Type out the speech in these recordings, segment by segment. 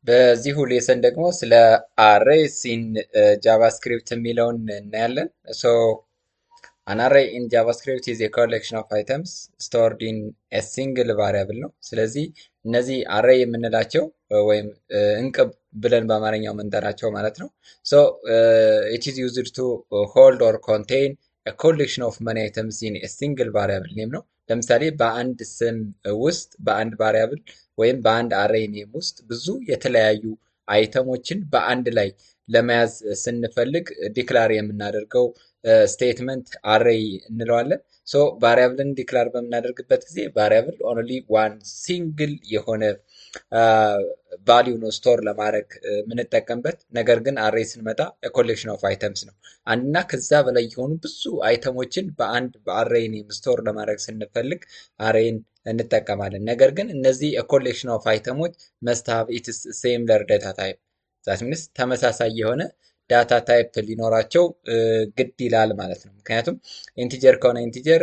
በዚሁ ሌሰን ደግሞ ስለ አሬይስ ኢን ጃቫስክሪፕት የሚለውን እናያለን። ሶ አን አሬይ ኢን ጃቫስክሪፕት ኢዝ ኤ ኮሌክሽን ኦፍ አይተምስ ስቶርድ ኢን ኤ ሲንግል ቫሪያብል ነው። ስለዚህ እነዚህ አሬይ የምንላቸው ወይም እንቅብ ብለን በአማርኛው የምንጠራቸው ማለት ነው። ሶ ኢት ኢዝ ዩዝድ ቱ ሆልድ ኦር ኮንቴይን ኤ ኮሌክሽን ኦፍ መኒ አይተምስ ኢን ኤ ሲንግል ቫሪያብል ኔም ነው። ለምሳሌ በአንድ ስም ውስጥ በአንድ ቫሪያብል ወይም በአንድ አሬይ ኔም ውስጥ ብዙ የተለያዩ አይተሞችን በአንድ ላይ ለመያዝ ስንፈልግ ዲክላር የምናደርገው ስቴትመንት አሬይ እንለዋለን። ሶ ቫሪያብልን ዲክላር በምናደርግበት ጊዜ ቫሪያብል ኦንሊ ዋን ሲንግል የሆነ ቫሊዩ ነው ስቶር ለማድረግ የምንጠቀምበት። ነገር ግን አሬይ ስንመጣ ኮሌክሽን ኦፍ አይተምስ ነው። አንድና ከዛ በላይ የሆኑ ብዙ አይተሞችን በአንድ በአሬይ ኔም ስቶር ለማድረግ ስንፈልግ አሬይን እንጠቀማለን። ነገር ግን እነዚህ ኮሌክሽን ኦፍ አይተሞች መስት ሃቭ ኢትስ ሴምለር ዳታ ታይፕ ዛት ሚንስ ተመሳሳይ የሆነ ዳታ ታይፕ ሊኖራቸው ግድ ይላል ማለት ነው። ምክንያቱም ኢንቲጀር ከሆነ ኢንቲጀር፣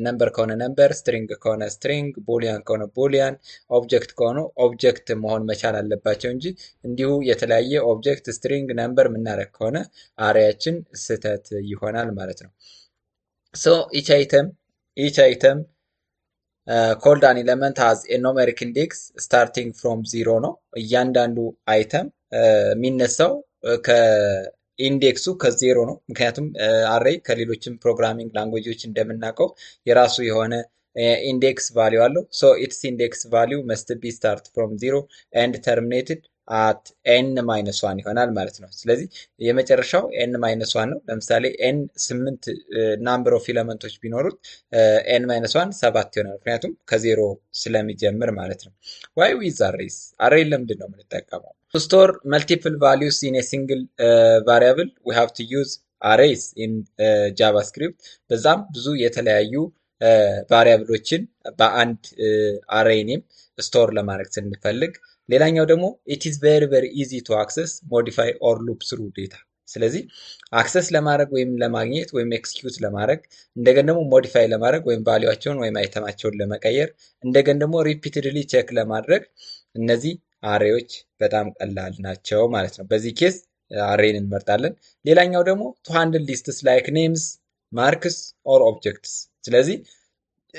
ነምበር ከሆነ ነምበር፣ ስትሪንግ ከሆነ ስትሪንግ፣ ቦሊያን ከሆነ ቦሊያን፣ ኦብጀክት ከሆነ ኦብጀክት መሆን መቻል አለባቸው እንጂ እንዲሁ የተለያየ ኦብጀክት ስትሪንግ ነምበር የምናደርግ ከሆነ አሬያችን ስህተት ይሆናል ማለት ነው። ሶ ኢች አይተም ኮልድ አን ኤለመንት ሃዝ ኤ ኖሜሪክ ኢንዴክስ ስታርቲንግ ፍሮም ዚሮ ነው። እያንዳንዱ አይተም የሚነሳው ከኢንዴክሱ ከዜሮ ነው። ምክንያቱም አሬይ ከሌሎችም ፕሮግራሚንግ ላንጉጆች እንደምናውቀው የራሱ የሆነ ኢንዴክስ ቫሊዩ አለው። ሶ ኢትስ ኢንዴክስ ቫሊዩ መስት ቢ ስታርት ፍሮም ዚሮ ኤንድ ተርሚኔትድ አት ኤን ማይነስ ዋን ይሆናል ማለት ነው። ስለዚህ የመጨረሻው ኤን ማይነስ ዋን ነው። ለምሳሌ ኤን 8 ናምበር ኦፍ ኤለመንቶች ቢኖሩት ኤን ማይነስ ዋን 7 ይሆናል። ምክንያቱም ከዜሮ ስለሚጀምር ማለት ነው። ዋይ ዊዝ አሬይስ? አሬይ ለምንድን ነው የምንጠቀመው? ቱ ስቶር መልቲፕል ቫሊዩስ ኢን ኤ ሲንግል ቫሪያብል ዊ ሃቭ ቱ ዩዝ አሬይስ ኢን ጃቫስክሪፕት። በዛም ብዙ የተለያዩ ቫሪያብሎችን በአንድ አሬይ ኔም ስቶር ለማድረግ ስንፈልግ፣ ሌላኛው ደግሞ ኢት ኢዝ ቬሪ ቬሪ ኢዚ ቱ አክሰስ ሞዲፋይ ኦር ሉፕ ስሩ ዴታ። ስለዚህ አክሰስ ለማድረግ ወይም ለማግኘት ወይም ኤክስኪዩት ለማድረግ እንደገን ደግሞ ሞዲፋይ ለማድረግ ወይም ቫሊዋቸውን ወይም አይተማቸውን ለመቀየር እንደገን ደግሞ ሪፒትድሊ ቼክ ለማድረግ እነዚህ አሬዎች በጣም ቀላል ናቸው ማለት ነው። በዚህ ኬስ አሬን እንመርጣለን። ሌላኛው ደግሞ ቱ ሃንድል ሊስትስ ላይክ ኔምስ ማርክስ ኦር ኦብጀክትስ። ስለዚህ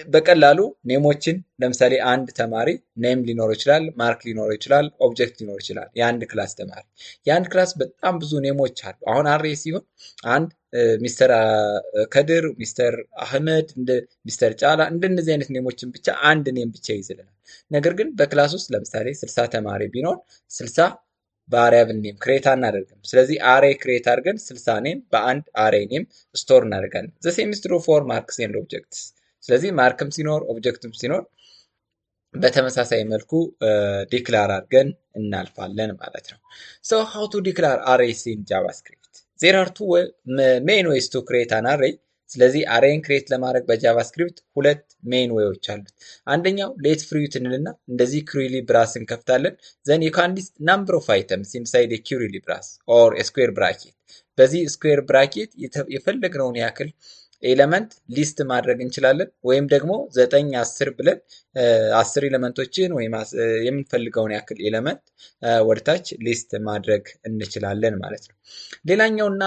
በቀላሉ ኔሞችን ለምሳሌ አንድ ተማሪ ኔም ሊኖረው ይችላል፣ ማርክ ሊኖረው ይችላል፣ ኦብጀክት ሊኖረው ይችላል። የአንድ ክላስ ተማሪ የአንድ ክላስ በጣም ብዙ ኔሞች አሉ። አሁን አሬ ሲሆን አንድ ሚስተር ከድር፣ ሚስተር አህመድ፣ ሚስተር ጫላ እንደነዚህ አይነት ኔሞችን ብቻ አንድ ኔም ብቻ ይይዝልናል። ነገር ግን በክላስ ውስጥ ለምሳሌ 60 ተማሪ ቢኖር 60 ቫሪያብል ኔም ክሬት አናደርግም። ስለዚህ አሬ ክሬት አድርገን 60 ኔም በአንድ አሬ ኔም ስቶር እናደርጋለን። ዘ ሴም ኢዝ ትሩ ፎር ማርክስ ኤንድ ኦብጀክትስ። ስለዚህ ማርክም ሲኖር ኦብጀክትም ሲኖር በተመሳሳይ መልኩ ዲክላር አድርገን እናልፋለን ማለት ነው። ሶ ሃው ቱ ዲክላር አሬይስ ኢን ጃቫስክሪፕት? ዜር አር ቱ ሜን ዌይስ ቱ ክሬት አን አሬይ። ስለዚህ አሬይን ክሬት ለማድረግ በጃቫስክሪፕት ሁለት ሜን ዌዮች አሉት። አንደኛው ሌት ፍሪዩት እንልና እንደዚህ ክሪሊ ብራስ እንከፍታለን። ዘን ዩ ካን ሊስት ናምበር ኦፍ አይተምስ ኢንሳይድ ኤ ክሪሊ ብራስ ኦር ስኩዌር ብራኬት። በዚህ ስኩዌር ብራኬት የፈለግነውን ያክል ኤለመንት ሊስት ማድረግ እንችላለን። ወይም ደግሞ 9 10 ብለን 10 ኤለመንቶችን ወይም የምንፈልገውን ያክል ኤለመንት ወደታች ሊስት ማድረግ እንችላለን ማለት ነው። ሌላኛውና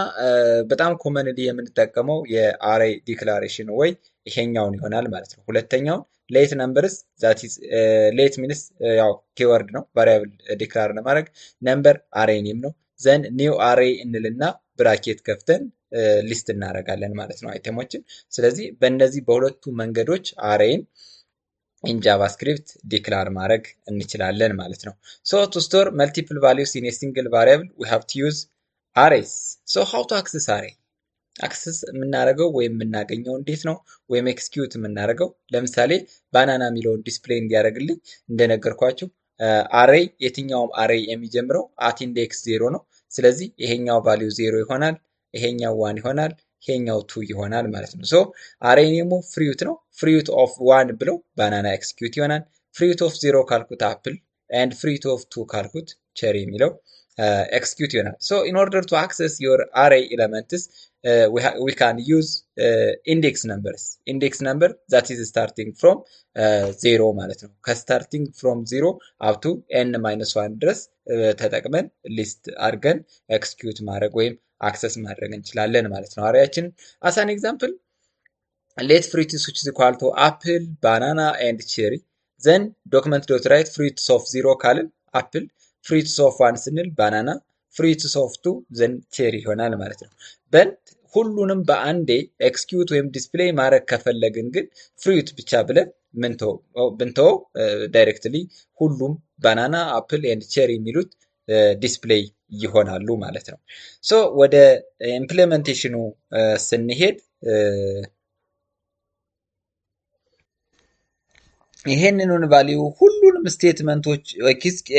በጣም ኮመንሊ የምንጠቀመው የአሬይ ዲክላሬሽን ወይ ይሄኛውን ይሆናል ማለት ነው። ሁለተኛውን ሌት ነምበርስ ዛት ኢዝ ሌት ሚንስ ያው ኪወርድ ነው ቫሪያብል ዲክላር ለማድረግ። ነምበር አሬይ ኔም ነው። ዘን ኒው አሬይ እንልና ብራኬት ከፍተን ሊስት እናደርጋለን ማለት ነው አይተሞችን። ስለዚህ በእነዚህ በሁለቱ መንገዶች አሬይን ኢን ጃቫስክሪፕት ዲክላር ማድረግ እንችላለን ማለት ነው። ሶ ቱ ስቶር መልቲፕል ቫሊዩስ ኢን ኤ ሲንግል ቫሪያብል ዊ ሃቭ ቱ ዩዝ አሬይስ። ሶ ሃው ቱ አክሰስ አሬይ? አክሰስ የምናደርገው ወይም የምናገኘው እንዴት ነው? ወይም ኤክስኪዩት የምናደርገው ለምሳሌ ባናና የሚለውን ዲስፕሌይ እንዲያደርግልኝ እንደነገርኳችሁ አሬይ የትኛውም አሬይ የሚጀምረው አት ኢንዴክስ 0 ነው። ስለዚህ ይሄኛው ቫሊዩ 0 ይሆናል፣ ይሄኛው 1 ይሆናል፣ ይሄኛው 2 ይሆናል ማለት ነው። ሶ አሬይ ኔሙ ፍሪዩት ነው። ፍሪዩት ኦፍ 1 ብለው ባናና ኤክስኪዩት ይሆናል። ፍሪዩት ኦፍ 0 ካልኩት አፕል ኤንድ ፍሪዩት ኦፍ 2 ካልኩት ቸሪ የሚለው ኤክስኪዩት ይሆናል። ሶ ኢን ኦርደር ቱ አክሰስ ዮር አሬይ ኤለመንትስ we can use index numbers. Index number that is starting from 0 ማለት ነው። ከስታርቲንግ ፍሮም 0 አፕ ቱ n-1 ድረስ ተጠቅመን ሊስት አድርገን ኤክስኪዩት ማድረግ ወይም አክሰስ ማድረግ እንችላለን ማለት ነው አሬያችን። as an example let fruits which is equal to apple, banana and cherry then document dot write fruits of 0 ካልን apple, fruits of 1 ስንል banana, fruits of 2 then cherry ይሆናል ማለት ነው። ሁሉንም በአንዴ ኤክስኪዩት ወይም ዲስፕሌይ ማድረግ ከፈለግን ግን ፍሩት ብቻ ብለን ብንተወው ዳይሬክትሊ ሁሉም ባናና፣ አፕል ኤንድ ቼሪ የሚሉት ዲስፕሌይ ይሆናሉ ማለት ነው። ሶ ወደ ኢምፕሊሜንቴሽኑ ስንሄድ ይሄንኑን ቫልዩ ሁሉንም ስቴትመንቶች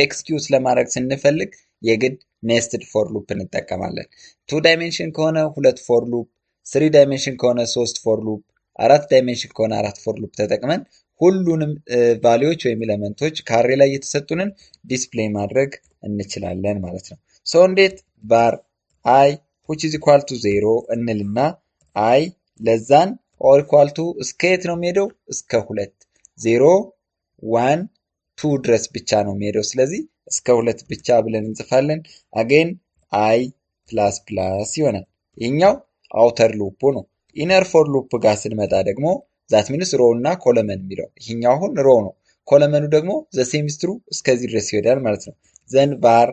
ኤክስኪዩት ለማድረግ ስንፈልግ የግድ ኔስትድ ፎር ሉፕ እንጠቀማለን። 2 ዳይሜንሽን ከሆነ 2 ፎር ሉፕ፣ 3 ዳይሜንሽን ከሆነ 3 ፎር ሉፕ፣ 4 ዳይሜንሽን ከሆነ 4 ፎር ሉፕ ተጠቅመን ሁሉንም ቫልዩዎች ወይም ኤሌመንቶች ካሬ ላይ የተሰጡንን ዲስፕሌይ ማድረግ እንችላለን ማለት ነው። ሶ እንዴት ባር አይ which is equal to 0 እንልና አይ ለዛን ኦር ኢኳል ቱ እስከ የት ነው የሚሄደው? እስከ 2 0 1 2 ድረስ ብቻ ነው የሚሄደው። ስለዚህ እስከ 2 ብቻ ብለን እንጽፋለን። አጌን አይ ፕላስ ፕላስ ይሆናል። ይህኛው አውተር ሉፑ ነው። ኢነር ፎር ሉፕ ጋር ስንመጣ ደግሞ ዛት ሚንስ ሮ እና ኮለመን የሚለው ይህኛው አሁን ሮ ነው። ኮለመኑ ደግሞ ዘሴሚስትሩ እስከዚህ ድረስ ይሄዳል ማለት ነው። ዘን ባር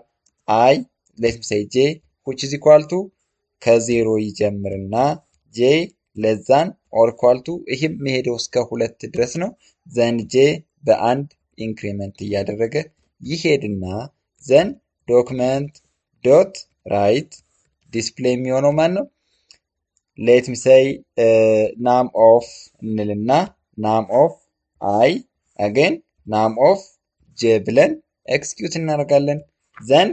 አይ ሌት ሚ ሴይ ጄ which is equal to ከዜሮ ይጀምርና ጄ ለዛን ኦር ኢኳል ቱ ይህም የሚሄደው እስከ 2 ድረስ ነው። ዘን ጄ በአንድ ኢንክሪመንት እያደረገ ይሄድና ዘን ዶክመንት ዶት ራይት ዲስፕሌይ የሚሆነው ማን ነው? ሌት ሚ ሴይ ናም ኦፍ እንልና ናም ኦፍ አይ አገን ናም ኦፍ ጄ ብለን ኤክስኪዩት እናደርጋለን። ዘን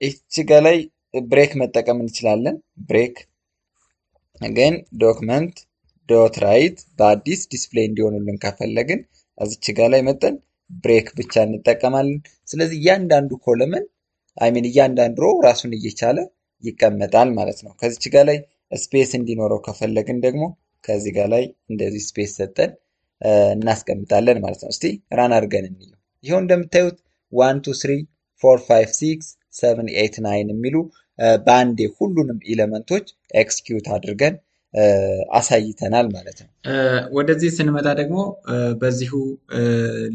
እቺ ጋ ላይ ብሬክ መጠቀም እንችላለን። ብሬክ አገን ዶክመንት ዶት ራይት በአዲስ ዲስፕሌይ እንዲሆኑልን ከፈለግን እዚች ጋ ላይ መጠን ብሬክ ብቻ እንጠቀማለን። ስለዚህ እያንዳንዱ ኮለመን አይሚን እያንዳንዱ ሮ ራሱን እየቻለ ይቀመጣል ማለት ነው። ከዚች ጋ ላይ ስፔስ እንዲኖረው ከፈለግን ደግሞ ከዚህ ጋ ላይ እንደዚህ ስፔስ ሰጠን እናስቀምጣለን ማለት ነው። እስቲ ራን አድርገን እንየው። ይኸው እንደምታዩት 1 2 3 4 5 6 7 8 9 የሚሉ በአንዴ ሁሉንም ኤሌመንቶች ኤክስኪዩት አድርገን አሳይተናል ማለት ነው። ወደዚህ ስንመጣ ደግሞ በዚሁ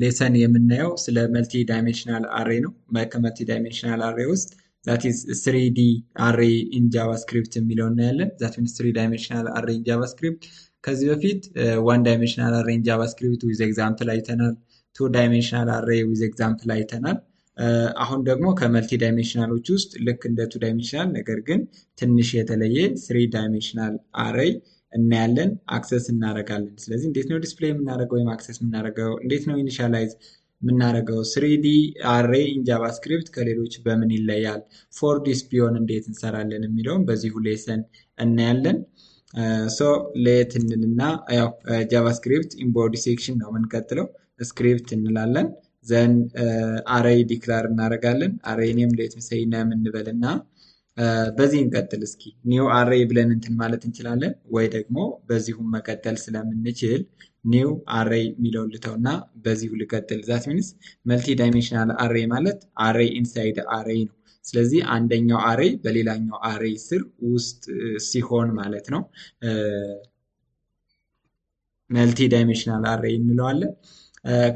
ሌሰን የምናየው ስለ መልቲ ዳይሜንሽናል አሬ ነው። ከመልቲ ዳይሜንሽናል አሬ ውስጥ ዛት ኢዝ 3D አሬ ኢን ጃቫስክሪፕት የሚለው እናያለን። ዛት ሚንስ 3 ዳይሜንሽናል አሬ ኢን ጃቫስክሪፕት። ከዚህ በፊት 1 ዳይሜንሽናል አሬ ኢን ጃቫስክሪፕት ዊዝ ኤግዛምፕል አይተናል። 2 ዳይሜንሽናል አሬ ዊዝ ኤግዛምፕል አይተናል። አሁን ደግሞ ከመልቲ ዳይሜንሽናሎች ውስጥ ልክ እንደ 2 ዳይሜንሽናል ነገር ግን ትንሽ የተለየ 3 ዳይሜንሽናል አሬይ እናያለን፣ አክሰስ እናደርጋለን። ስለዚህ እንዴት ነው ዲስፕሌይ የምናደርገው ወይም አክሰስ የምናደርገው፣ እንዴት ነው ኢኒሻላይዝ የምናደርገው፣ 3D አሬይ ኢን ጃቫስክሪፕት ከሌሎች በምን ይለያል፣ ፎር ዲስ ቢሆን እንዴት እንሰራለን የሚለውን በዚሁ ሌሰን እናያለን። ሶ ሌት እንልና ያው ጃቫስክሪፕት ኢምቦዲ ሴክሽን ነው የምንቀጥለው። ስክሪፕት እንላለን ዘን አሬይ ዲክላር እናደርጋለን። አሬይ ኔም ሌት ሚ ሴይ ነም እንበልና በዚህ እንቀጥል። እስኪ ኒው አሬይ ብለን እንትን ማለት እንችላለን ወይ ደግሞ በዚሁም መቀጠል ስለምንችል ኒው አሬይ የሚለውን ልተውና በዚሁ ልቀጥል። ዛት ሚንስ መልቲ ዳይሜንሽናል አሬይ ማለት አሬይ ኢንሳይድ አሬይ ነው። ስለዚህ አንደኛው አሬይ በሌላኛው አሬይ ስር ውስጥ ሲሆን ማለት ነው መልቲ ዳይሜንሽናል አሬይ እንለዋለን።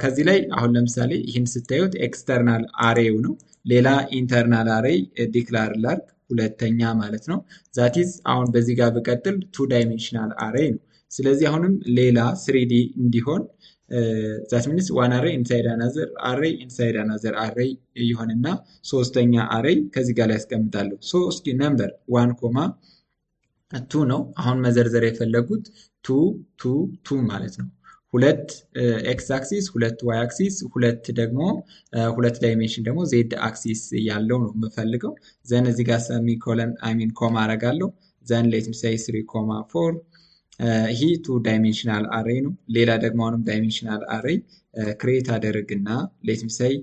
ከዚህ ላይ አሁን ለምሳሌ ይህን ስታዩት ኤክስተርናል አሬው ነው። ሌላ ኢንተርናል አሬይ ዲክላር ላርግ ሁለተኛ ማለት ነው። ዛቲዝ አሁን በዚህ ጋር ብቀጥል 2 ዳይሜንሽናል አሬይ ነው። ስለዚህ አሁንም ሌላ 3D እንዲሆን ዛት ሚንስ ዋን አሬይ ኢንሳይድ አናዘር አሬይ ኢንሳይድ አናዘር አሬይ ይሆንና ሶስተኛ አሬይ ከዚህ ጋር ላይ ያስቀምጣለሁ። ሶ እስኪ ነምበር 1 ኮማ 2 ነው አሁን መዘርዘር የፈለጉት 2 2 2 ማለት ነው። ሁለት ኤክስ አክሲስ፣ ሁለት ዋይ አክሲስ፣ ሁለት ደግሞ ሁለት ዳይሜንሽን ደግሞ ዜድ አክሲስ ያለው ነው የምፈልገው። ዘን እዚህ ጋር ሰሚኮለን አይሚን ኮማ አረጋለሁ። ዘን ሌት ሚ ሴይ 3 ኮማ 4 ይሄ 2 ዳይሜንሽናል አሬይ ነው። ሌላ ደግሞ አሁንም ዳይሜንሽናል አሬይ ክሬት አደርግና ሌት ሚ ሴይ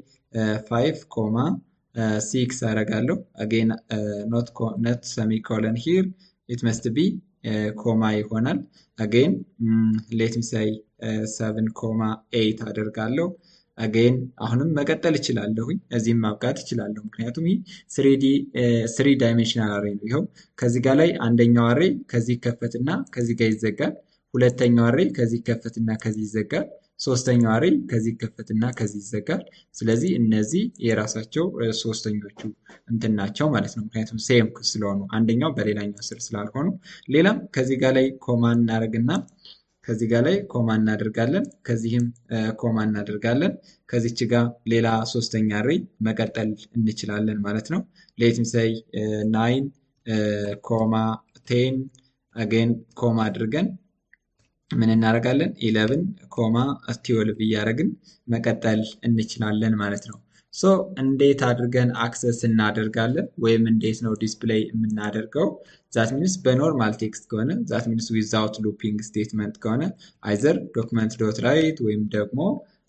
5 ኮማ 6 አደርጋለሁ። again not semicolon here it must be ኮማ ይሆናል። again let me say 7,8 አደርጋለሁ። again አሁንም መቀጠል እችላለሁኝ፣ እዚህም ማብቃት እችላለሁ። ምክንያቱም ይህ 3 ዳይሜንሽናል አሬ ነው። ይኸው ከዚህ ጋር ላይ አንደኛው አሬ ከዚህ ይከፈትና ከዚህ ጋር ይዘጋል። ሁለተኛው አሬ ከዚህ ይከፈትና ከዚህ ይዘጋል። ሶስተኛው አሬ ከዚህ ይከፈትና ከዚህ ይዘጋል። ስለዚህ እነዚህ የራሳቸው ሶስተኞቹ እንትን ናቸው ማለት ነው። ምክንያቱም ሴም ስለሆኑ አንደኛው በሌላኛው ስር ስላልሆኑ። ሌላም ከዚህ ጋር ላይ ኮማ እናደርግና ከዚህ ጋር ላይ ኮማ እናደርጋለን። ከዚህም ኮማ እናደርጋለን። ከዚች ጋር ሌላ ሶስተኛ አሬ መቀጠል እንችላለን ማለት ነው። ሌትም ሰይ 9 ኮማ 10 አገን ኮማ አድርገን ምን እናደርጋለን? 11 ኮማ 12 እያደረግን መቀጠል እንችላለን ማለት ነው። ሶ እንዴት አድርገን አክሰስ እናደርጋለን ወይም እንዴት ነው ዲስፕሌይ የምናደርገው? ዛት ሚንስ በኖርማል ቴክስት ከሆነ ዛት ሚንስ ዊዛውት ሉፒንግ ስቴትመንት ከሆነ አይዘር ዶክመንት ዶት ራይት ወይም ደግሞ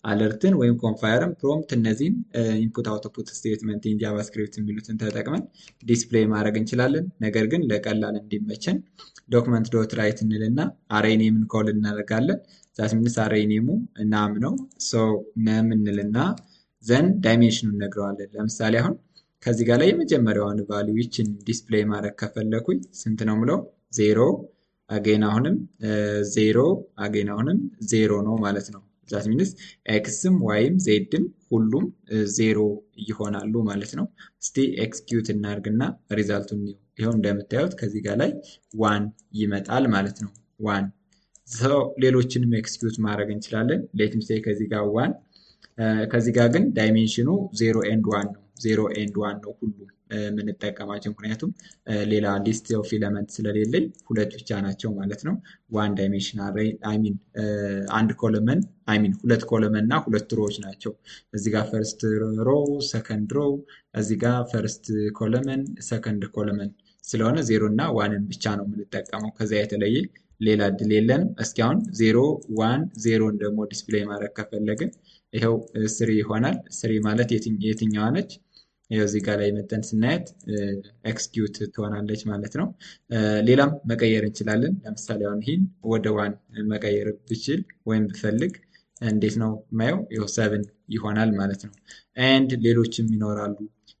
አለርትን ወይም ኮንፋየርን ፕሮምፕት እነዚህን ኢንፑት አውትፑት ስቴትመንት ኢን ጃቫስክሪፕት የሚሉትን ተጠቅመን ዲስፕሌይ ማድረግ እንችላለን። ነገር ግን ለቀላል እንዲመቸን ዶክመንት ዶት ራይት እንልና አሬይ ኔምን ኮል እናደርጋለን። ዛት ሚንስ አሬይ ኔሙ ናም ነው። ሶ ነም እንልና ዘን ዳይሜንሽኑን እነግረዋለን። ለምሳሌ አሁን ከዚህ ጋር ላይ የመጀመሪያዋን ቫልዩ ይችን ዲስፕሌይ ማድረግ ከፈለኩኝ ስንት ነው ምለው? 0 አጌን አሁንም 0 አጌን አሁንም 0 ነው ማለት ነው። ዛት ሚንስ ኤክስም ዋይም ዜድም ሁሉም 0 ይሆናሉ ማለት ነው። እስቲ ኤክስኪዩት እናድርግና ሪዛልቱን ነው። ይሄው እንደምታዩት ከዚህ ጋር ላይ 1 ይመጣል ማለት ነው። 1 ሰው ሌሎችንም ኤክስኪዩት ማድረግ እንችላለን። ሌትም ሴይ ከዚህ ጋር 1 ከዚህ ጋር ግን ዳይሜንሽኑ 0 ኤንድ 1 ነው። 0 ኤንድ 1 ነው ሁሉም የምንጠቀማቸው፣ ምክንያቱም ሌላ ሊስት ኦፍ ኤለመንት ስለሌለኝ ሁለት ብቻ ናቸው ማለት ነው። 1 ዳይሜንሽን አሬይ ሚን አንድ ኮለመን ሚን ሁለት ኮለመን እና ሁለት ሮዎች ናቸው። እዚህ ጋር ፈርስት ሮ ሰከንድ ሮ፣ እዚህ ጋር ፈርስት ኮለመን ሰከንድ ኮለመን ስለሆነ 0 እና 1ን ብቻ ነው የምንጠቀመው። ከዚያ የተለየ ሌላ እድል የለንም። እስኪ አሁን 0 1 0ን ደግሞ ዲስፕሌይ ማድረግ ከፈለግን ይኸው 3 ይሆናል። 3 ማለት የትኛዋ ነች? ይኸው እዚህ ጋር ላይ መጠን ስናየት ኤክስኪዩት ትሆናለች ማለት ነው። ሌላም መቀየር እንችላለን። ለምሳሌ አሁን ይህን ወደ 1 መቀየር ብችል ወይም ብፈልግ እንዴት ነው ማየው? ይኸው 7 ይሆናል ማለት ነው። ኤንድ ሌሎችም ይኖራሉ።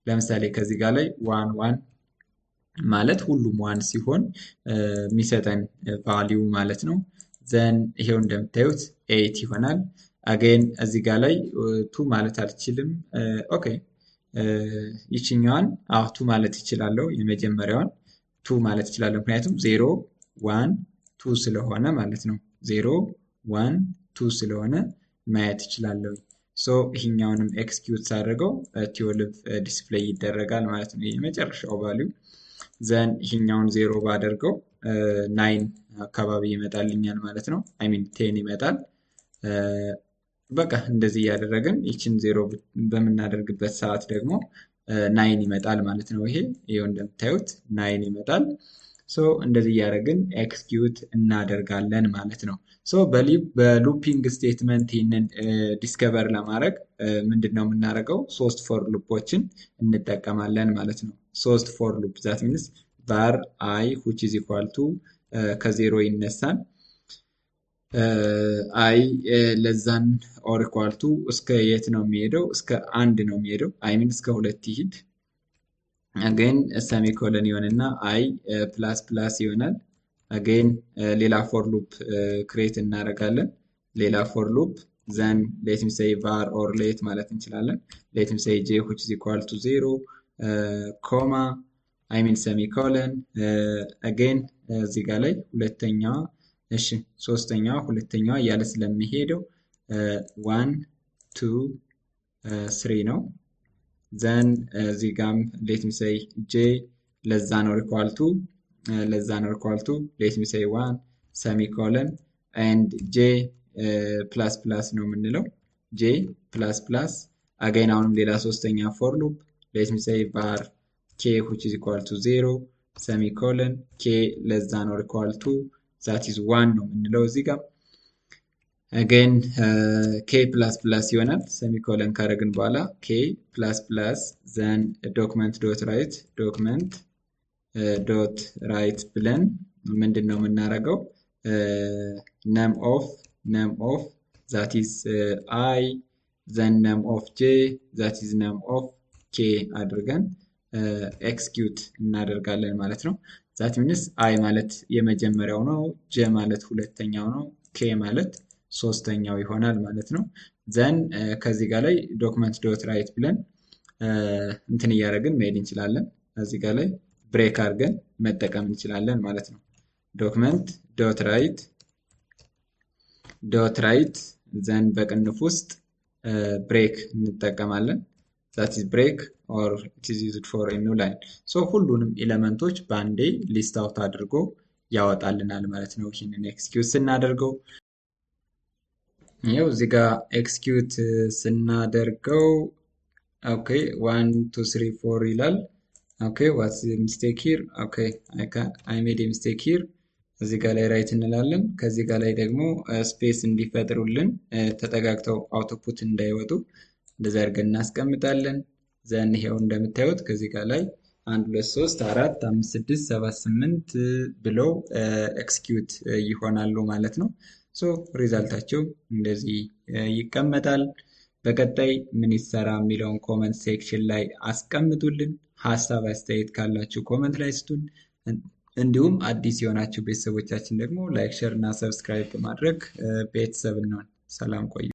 ለምሳሌ ከዚህ ጋር ላይ 1 1 ማለት ሁሉም 1 ሲሆን የሚሰጠን ቫሊዩ ማለት ነው። ዘን ይሄው እንደምታዩት 8 ይሆናል። አገን እዚህ ጋር ላይ 2 ማለት አልችልም። ኦኬ ይችኛዋን 2 ማለት ይችላለሁ። የመጀመሪያዋን 2 ማለት ይችላለሁ፣ ምክንያቱም 0 1 2 ስለሆነ ማለት ነው። 0 1 2 ስለሆነ ማየት ይችላለሁ። ሶ ይሄኛውንም ኤክስኪዩት ሳደርገው 12 ዲስፕሌይ ይደረጋል ማለት ነው። የመጨረሻው ቫልዩ ዘን ይሄኛውን 0 ባደርገው 9 አካባቢ ይመጣልኛል ማለት ነው። አይ ሚን 10 ይመጣል። በቃ እንደዚህ እያደረግን ይችን 0 በምናደርግበት ሰዓት ደግሞ 9 ይመጣል ማለት ነው። ይሄው እንደምታዩት 9 ይመጣል። ሶ እንደዚህ እያደረግን ኤክስኪዩት እናደርጋለን ማለት ነው። ሶ በሉፒንግ ስቴትመንት ይህንን ዲስከቨር ለማድረግ ምንድነው የምናደርገው? 3 ፎር ሉፖችን እንጠቀማለን ማለት ነው። 3 ፎር ሉፕ ዛት ሚንስ var i which is equal to ከ0 ይነሳል አይ ለዛን ኦር ኢኳል ቱ እስከ የት ነው የሚሄደው? እስከ 1 ነው የሚሄደው። አይ ሚን እስከ 2 ይሄድ። አገን ሰሚኮለን ይሆንና አይ ፕላስ ፕላስ ይሆናል። አገን ሌላ ፎር ሉፕ ክሬት እናደርጋለን። ሌላ ፎር ሉፕ ዘን ሌት ሚ ሴይ var ኦር ሌት ማለት እንችላለን። ሌት ሚ ሴይ j which is equal to 0 ኮማ አይ ሚን ሰሚኮለን አገን እዚህ ጋር ላይ ሁለተኛዋ እሺ ሶስተኛዋ ሁለተኛዋ እያለ ስለሚሄደው 1 2 3 ነው። ዘን እዚህ ጋም ሌት ሚ ሴይ j ለዛ ነው ኢኳል ቱ ሌት ሚ ሴይ 1 ሰሚኮለን ኤንድ j ፕላስ ፕላስ ነው የምንለው። j ፕላስ ፕላስ አገን አሁንም ሌላ ሶስተኛ ፎር ሉፕ ሌት ሚ ሴይ var k which is equal to 0 ሰሚኮለን k ለዛ ነው ኢኳል ቱ ዛት ኢዝ 1 ነው የምንለው እዚህ ጋር። አገን ኬ ፕላስ ፕላስ ይሆናል። ሴሚኮለን ካረግን በኋላ ኬ ፕላስ ፕላስ ዘን ዶክመንት ዶት ራይት ዶክመንት ዶት ራይት ብለን ምንድን ነው የምናደርገው? ነም ኦፍ ዛት ኢዝ አይ ዘን ነም ኦፍ ጄ ዛት ኢዝ ነም ኦፍ ኬ አድርገን ኤክስኪዩት እናደርጋለን ማለት ነው። ዛት ሚንስ አይ ማለት የመጀመሪያው ነው፣ ጄ ማለት ሁለተኛው ነው፣ ኬ ማለት ሶስተኛው ይሆናል ማለት ነው። ዘን ከዚህ ጋር ላይ ዶክመንት ዶት ራይት ብለን እንትን እያደረግን መሄድ እንችላለን። እዚህ ጋር ላይ ብሬክ አድርገን መጠቀም እንችላለን ማለት ነው። ዶክመንት ዶት ራይት ዘን በቅንፍ ውስጥ ብሬክ እንጠቀማለን። ዛት ኢዝ ብሬክ ኦር ኢት ኢዝ ዩዝድ ፎር ኤ ኒው ላይን። ሶ ሁሉንም ኤሌመንቶች በአንዴ ሊስት አውት አድርጎ ያወጣልናል ማለት ነው። ይህንን ኤክስኪዩት ስናደርገው ይኸው እዚህ ጋር ኤክስኪዩት ስናደርገው ኦኬ 1 2 3 4 ይላል። ኦኬ ዋትስ ሚስቴክ ሂር? ኦኬ አይ ሜድ ሚስቴክ ሂር። እዚህ ጋር ላይ ራይት እንላለን። ከዚህ ጋር ላይ ደግሞ ስፔስ እንዲፈጥሩልን ተጠጋግተው አውቶፑት እንዳይወጡ እንደዛ አድርገን እናስቀምጣለን። ዘን ይሄው እንደምታዩት ከዚህ ጋር ላይ 1 2 3 4 5 6 7 8 ብለው ኤክስኪዩት ይሆናሉ ማለት ነው። ሶ ሪዛልታቸው እንደዚህ ይቀመጣል። በቀጣይ ምን ይሰራ የሚለውን ኮመንት ሴክሽን ላይ አስቀምጡልን። ሀሳብ አስተያየት ካላችሁ ኮመንት ላይ ስጡን። እንዲሁም አዲስ የሆናችሁ ቤተሰቦቻችን ደግሞ ላይክ፣ ሼር እና ሰብስክራይብ በማድረግ ቤተሰብ እንሆን። ሰላም ቆዩ።